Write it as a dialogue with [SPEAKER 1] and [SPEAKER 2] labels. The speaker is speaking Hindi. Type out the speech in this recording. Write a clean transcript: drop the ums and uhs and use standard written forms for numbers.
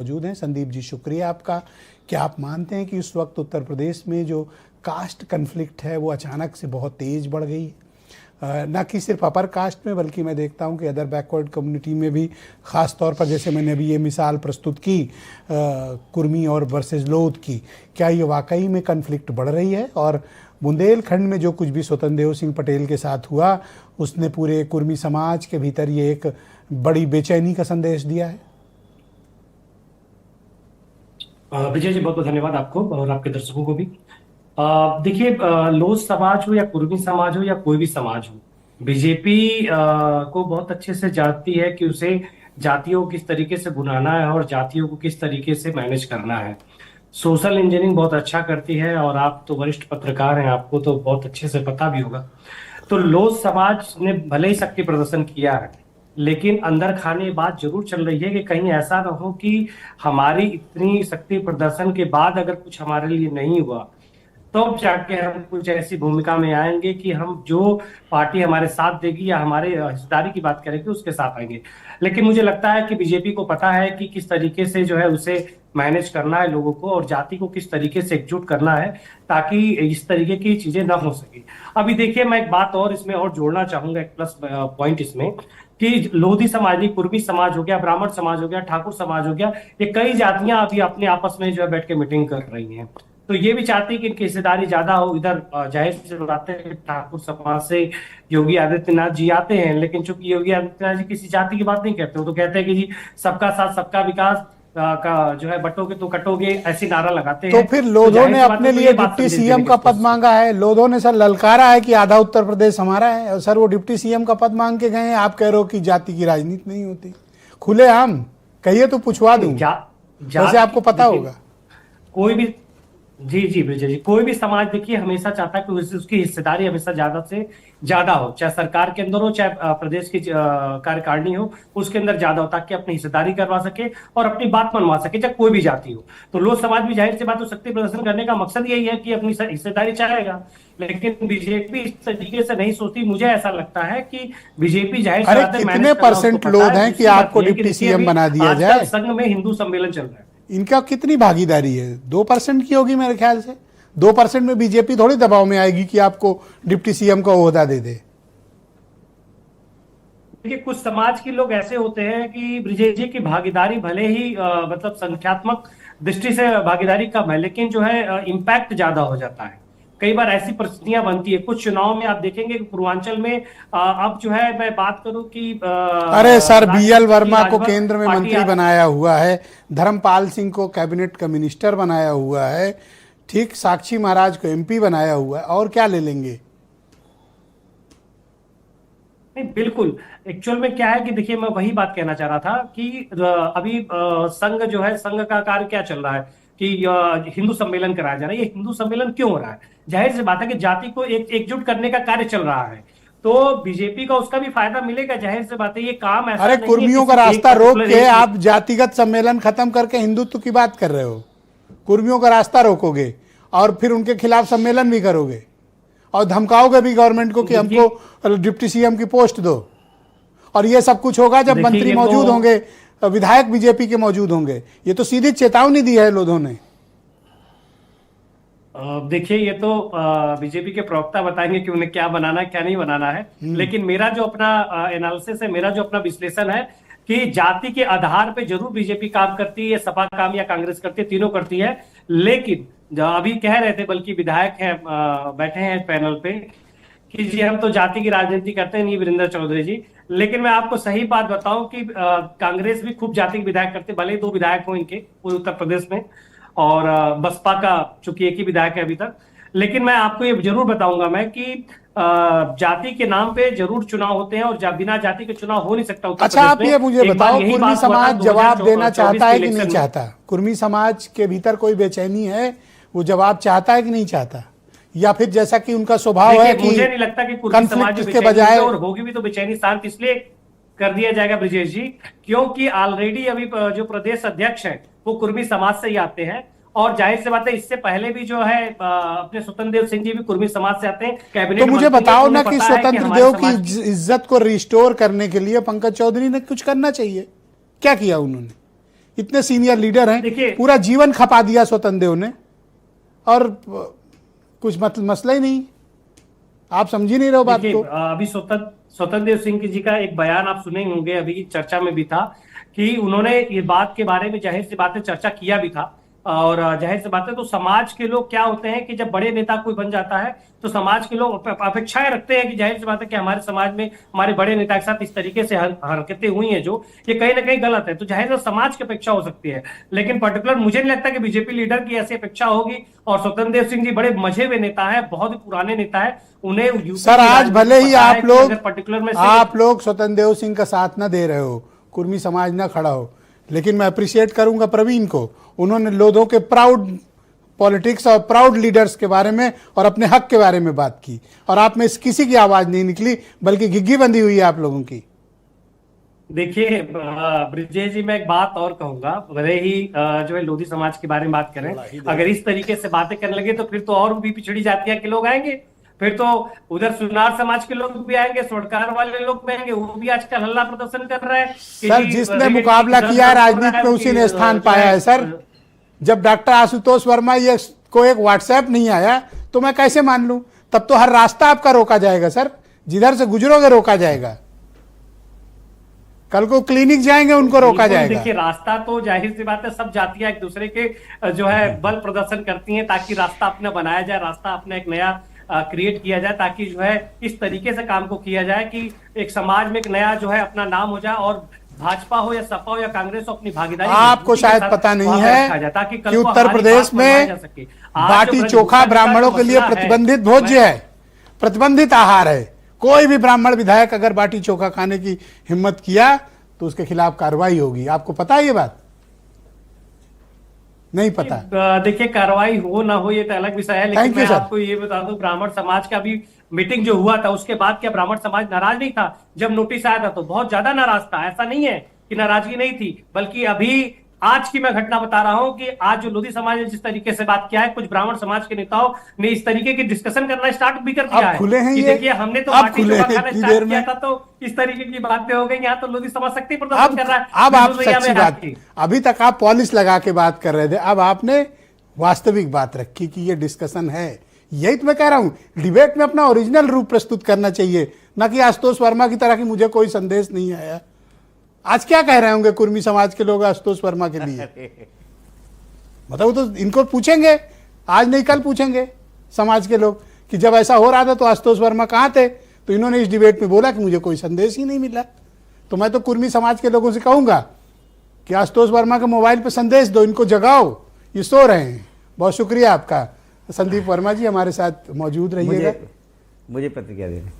[SPEAKER 1] मौजूद हैं। संदीप जी, शुक्रिया आपका। क्या आप मानते हैं कि उस वक्त उत्तर प्रदेश में जो कास्ट कन्फ्लिक्ट है वो अचानक से बहुत तेज बढ़ गई है? न कि सिर्फ अपर कास्ट में, बल्कि मैं देखता हूं कि अदर बैकवर्ड कम्युनिटी में भी, ख़ास तौर पर जैसे मैंने अभी ये मिसाल प्रस्तुत की कुर्मी और वर्सेस लोध की, क्या ये वाकई में कन्फ्लिक्ट बढ़ रही है? और बुंदेलखंड में जो कुछ भी स्वतंत्र देव सिंह पटेल के साथ हुआ, उसने पूरे कुर्मी समाज के भीतर ये एक बड़ी बेचैनी का संदेश दिया है।
[SPEAKER 2] विजय जी, बहुत बहुत धन्यवाद आपको और आपके दर्शकों को भी। देखिए, लोध समाज हो या कुर्मी समाज हो या कोई भी समाज हो, बीजेपी को बहुत अच्छे से जानती है कि उसे जातियों को किस तरीके से बुलाना है और जातियों को किस तरीके से मैनेज करना है। सोशल इंजीनियरिंग बहुत अच्छा करती है और आप तो वरिष्ठ पत्रकार हैं, आपको तो बहुत अच्छे से पता भी होगा। तो लोध समाज ने भले ही शक्ति प्रदर्शन किया है, लेकिन अंदर खाने बात जरूर चल रही है कि कहीं ऐसा ना हो कि हमारी इतनी शक्ति प्रदर्शन के बाद अगर कुछ हमारे लिए नहीं हुआ तो अब जाके हम कुछ ऐसी भूमिका में आएंगे कि हम जो पार्टी हमारे साथ देगी या हमारे हिस्सेदारी की बात करेंगे उसके साथ आएंगे। लेकिन मुझे लगता है कि बीजेपी को पता है कि किस तरीके से जो है उसे मैनेज करना है लोगों को और जाति को किस तरीके से एकजुट करना है ताकि इस तरीके की चीजें ना हो सके। अभी देखिए, मैं एक बात और इसमें और जोड़ना चाहूंगा, एक प्लस पॉइंट इसमें, कि लोधी समाज नहीं, कुर्मी समाज हो गया, ब्राह्मण समाज हो गया, ठाकुर समाज हो गया, ये कई जातियां अभी अपने आपस में जो है बैठ के मीटिंग कर रही हैं। तो ये भी चाहती है कि इनकी हिस्सेदारी ज्यादा हो। इधर जाहिर सी बात है, ठाकुर समाज से योगी आदित्यनाथ जी आते हैं, लेकिन चूंकि योगी आदित्यनाथ जी किसी जाति की बात नहीं कहते, वो तो कहते हैं कि जी सबका साथ सबका विकास का जो है बटोगे तो कटोगे, ऐसी नारा लगाते हैं।
[SPEAKER 1] तो फिर लोधो ने अपने लिए डिप्टी सीएम का पद मांगा है। लोधो ने सर ललकारा है कि आधा उत्तर प्रदेश हमारा है, और सर वो डिप्टी सीएम का पद मांग के गए हैं। आप कह रहे हो कि जाति की राजनीति नहीं होती। खुलेआम कहिए तो पूछवा दूं, वैसे आपको पता होगा।
[SPEAKER 2] कोई भी जी जी विजय जी, कोई भी समाज देखिए हमेशा चाहता है कि उसकी हिस्सेदारी हमेशा ज्यादा से ज्यादा हो, चाहे सरकार के अंदर हो चाहे प्रदेश की कार्यकारिणी हो, उसके अंदर ज्यादा हो, ताकि अपनी हिस्सेदारी करवा सके और अपनी बात मनवा सके, चाहे कोई भी जाति हो। तो लोक समाज भी जाहिर सी बात हो, शक्ति प्रदर्शन करने का मकसद यही है कि अपनी हिस्सेदारी चाहेगा। लेकिन बीजेपी इस तरीके से नहीं सोचती। मुझे ऐसा लगता है कि बीजेपी जाहिर सी बात है,
[SPEAKER 1] कितने परसेंट लोग हैं कि आपको डिप्टी सीएम बना दिया जाए?
[SPEAKER 2] संघ में हिंदू सम्मेलन चल रहा है,
[SPEAKER 1] इनका कितनी भागीदारी है? 2% की होगी मेरे ख्याल से। 2% में बीजेपी थोड़ी दबाव में आएगी कि आपको डिप्टी सीएम का ओहदा दे दे।
[SPEAKER 2] देखिए, कुछ समाज के लोग ऐसे होते हैं कि ब्रिजेश जी की भागीदारी भले ही मतलब संख्यात्मक दृष्टि से भागीदारी कम है, लेकिन जो है इम्पैक्ट ज्यादा हो जाता है। कई बार ऐसी परिस्थितियां बनती है। कुछ चुनाव में आप देखेंगे कि पूर्वांचल में अब जो है, मैं बात करूं कि
[SPEAKER 1] अरे सर, बीएल वर्मा को केंद्र में मंत्री बनाया हुआ है, धर्मपाल सिंह को कैबिनेट का मिनिस्टर बनाया हुआ है, ठीक, साक्षी महाराज को एमपी बनाया हुआ है, और क्या ले लेंगे?
[SPEAKER 2] नहीं, बिल्कुल। एक्चुअल में क्या है कि देखिए, मैं वही बात कहना चाह रहा था कि अभी संघ जो है, संघ का कार्य क्या चल रहा है कि हिंदू सम्मेलन कराया जा रहा है। ये हिंदू सम्मेलन क्यों हो रहा है? जाहिर सी बात है कि जाति को एकजुट करने का कार्य चल रहा है, तो बीजेपी का उसका भी फायदा मिलेगा। जाहिर सी बात है, ये काम ऐसा
[SPEAKER 1] अरे कुर्मियों का रास्ता रोक के आप जातिगत सम्मेलन खत्म करके हिंदुत्व की बात कर रहे हो। कुर्मियों का रास्ता रोकोगे और फिर उनके खिलाफ सम्मेलन भी करोगे और धमकाओगे भी गवर्नमेंट को कि हमको डिप्टी सीएम की पोस्ट दो। और ये सब कुछ होगा जब मंत्री मौजूद होंगे, विधायक बीजेपी के मौजूद होंगे। ये तो सीधी चेतावनी दी है लोधों ने।
[SPEAKER 2] देखिए, ये तो बीजेपी के प्रवक्ता बताएंगे कि उन्हें क्या बनाना है क्या नहीं बनाना है, लेकिन मेरा जो अपना एनालिसिस है, मेरा जो अपना विश्लेषण है कि जाति के आधार पे जरूर बीजेपी काम करती है, सपा काम या कांग्रेस करती है, तीनों करती है। लेकिन अभी कह रहे थे, बल्कि विधायक हैं बैठे हैं पैनल पे, कि जी हम तो जाति की राजनीति करते हैं, नहीं वीरेंद्र चौधरी जी। लेकिन मैं आपको सही बात बताऊं कि कांग्रेस भी खूब जाति के विधायक करते, भले ही 2 विधायक हो इनके पूरे उत्तर प्रदेश में, और बसपा का चूंकि 1 ही विधायक है अभी तक। लेकिन मैं आपको ये जरूर बताऊंगा मैं कि जाति के नाम पे जरूर चुनाव होते हैं और बिना जाति के चुनाव हो नहीं सकता।
[SPEAKER 1] अच्छा, आप ये मुझे बताओ, कुर्मी समाज जवाब देना चाहता है कि नहीं चाहता? कुर्मी समाज के भीतर कोई बेचैनी है? वो जवाब चाहता है कि नहीं चाहता? या फिर जैसा कि उनका स्वभाव है कि
[SPEAKER 2] मुझे नहीं लगता कि कुर्मी समाज
[SPEAKER 1] के बजाय,
[SPEAKER 2] और होगी भी तो बेचैनी शांत इसलिए कर दिया जाएगा ब्रिजेश जी, क्योंकि ऑलरेडी अभी जो प्रदेश अध्यक्ष है वो कुर्मी समाज से ही आते हैं। और जाहिर सी बात है, इससे पहले भी जो है अपने स्वतंत्र देव सिंह जी भी कुर्मी समाज से आते हैं, कैबिनेट।
[SPEAKER 1] तो मुझे बताओ ना कि स्वतंत्र देव की इज्जत को रिस्टोर करने के लिए पंकज चौधरी ने कुछ करना चाहिए। क्या किया उन्होंने? इतने सीनियर लीडर हैं,
[SPEAKER 2] देखिए
[SPEAKER 1] पूरा जीवन खपा दिया स्वतंत्र देव ने और कुछ मसला ही नहीं। आप समझ ही नहीं रहे हो बात
[SPEAKER 2] देखिए
[SPEAKER 1] को।
[SPEAKER 2] अभी स्वतंत्र देव सिंह जी का एक बयान आप सुने होंगे, अभी चर्चा में भी था कि उन्होंने ये बात के बारे में जाहिर सी बात है चर्चा किया भी था। और जाहिर सी बात है तो समाज के लोग क्या होते हैं कि जब बड़े नेता कोई बन जाता है तो समाज के लोग अपेक्षाएं रखते हैं कि जाहिर सी बात है कि हमारे समाज में हमारे बड़े नेता के साथ इस तरीके से हरकतें हुई हैं जो ये कहीं ना कहीं गलत है, तो जाहिर समाज की अपेक्षा हो सकती है। लेकिन पर्टिकुलर मुझे नहीं लगता कि बीजेपी लीडर की ऐसी अपेक्षा होगी। और स्वतंत्र देव सिंह जी बड़े मजे हुए नेता है, बहुत ही पुराने नेता है, उन्हें
[SPEAKER 1] सर आज भले ही
[SPEAKER 2] पर्टिकुलर में
[SPEAKER 1] आप लोग स्वतंत्र देव सिंह का साथ ना दे रहे हो, कुर्मी समाज ना खड़ा हो, लेकिन मैं अप्रिशिएट करूंगा प्रवीण को। उन्होंने लोगों के प्राउड पॉलिटिक्स और प्राउड लीडर्स के बारे में और अपने हक के बारे में बात की, और आप में किसी की आवाज नहीं निकली, बल्कि घिग्गी बंदी हुई है आप लोगों की।
[SPEAKER 2] देखिए ब्रिजेश जी, मैं एक बात और कहूंगा, भले ही जो है लोधी समाज के बारे में बात करें, अगर इस तरीके से बातें करने लगे तो फिर तो और भी पिछड़ी जातियां के लोग आएंगे, फिर तो उधर सुनार समाज के लोग भी आएंगे, स्वर्णकार वाले लोग भी आएंगे, वो भी आजकल हल्ला प्रदर्शन कर रहे हैं।
[SPEAKER 1] सर जिसने मुकाबला किया है राजनीति में उसी ने स्थान पाया है सर। जब डॉक्टर आशुतोष वर्मा ये को एक व्हाट्सएप नहीं आया तो मैं कैसे मान लूं? तब तो हर रास्ता आपका रोका जाएगा सर, जिधर से गुजरोगे रोका जाएगा। कल को क्लिनिक जाएंगे उनको रोका जाएगा।
[SPEAKER 2] देखिए रास्ता तो जाहिर सी बात है सब जातियां एक दूसरे के जो है बल प्रदर्शन करती हैं ताकि रास्ता अपना बनाया जाए, रास्ता अपना एक नया क्रिएट किया जाए, ताकि जो है इस तरीके से काम को किया जाए कि एक समाज में एक नया जो है अपना नाम हो जाए, और भाजपा हो या सपा हो या कांग्रेस हो अपनी भागीदारी
[SPEAKER 1] आपको शायद पता नहीं है कि उत्तर प्रदेश में बाटी चोखा ब्राह्मणों के लिए प्रतिबंधित भोज्य है, प्रतिबंधित आहार है। कोई भी ब्राह्मण विधायक अगर बाटी चोखा खाने की हिम्मत किया तो उसके खिलाफ कार्रवाई होगी। आपको पता है ये बात? नहीं पता?
[SPEAKER 2] देखिए कार्रवाई हो ना हो ये तो अलग विषय है, लेकिन मैं आपको ये बता दूं ब्राह्मण समाज का भी मीटिंग जो हुआ था उसके बाद क्या ब्राह्मण समाज नाराज नहीं था? जब नोटिस आया था तो बहुत ज्यादा नाराज था। ऐसा नहीं है कि नाराजगी नहीं थी, बल्कि अभी आज की मैं घटना बता रहा हूं कि आज जो लोधी समाज ने जिस तरीके से बात किया है, कुछ ब्राह्मण समाज के नेताओं ने इस तरीके की डिस्कशन करना स्टार्ट भी कर दिया है।
[SPEAKER 1] खुले हैं ये,
[SPEAKER 2] देखिए हमने तो बाटी चोखा खाना स्टार्ट किया था तो इस तरीके की बातें हो गई, यहाँ तो लोधी समाज शक्ति प्रदर्शन कर रहा है।
[SPEAKER 1] अब आप सच्ची बात, अभी तक आप पॉलिश लगा के बात कर रहे थे, अब आपने वास्तविक बात रखी कि ये डिस्कशन है। यही तो मैं कह रहा हूं, डिबेट में अपना ओरिजिनल रूप प्रस्तुत करना चाहिए, ना कि आशुतोष वर्मा की तरह की मुझे कोई संदेश नहीं आया। आज क्या कह रहे होंगे कुर्मी समाज के लोग आशुतोष वर्मा के लिए? मतलब तो इनको पूछेंगे, आज नहीं कल पूछेंगे समाज के लोग कि जब ऐसा हो रहा था तो आशुतोष वर्मा कहाँ थे? तो इन्होंने इस डिबेट में बोला कि मुझे कोई संदेश ही नहीं मिला। तो मैं तो कुर्मी समाज के लोगों से कहूंगा कि आशुतोष वर्मा के मोबाइल पर संदेश दो, इनको जगाओ, ये सो रहे हैं। बहुत शुक्रिया आपका। संदीप वर्मा जी हमारे साथ मौजूद रहिएगा।
[SPEAKER 3] मुझे प्रतिक्रिया देने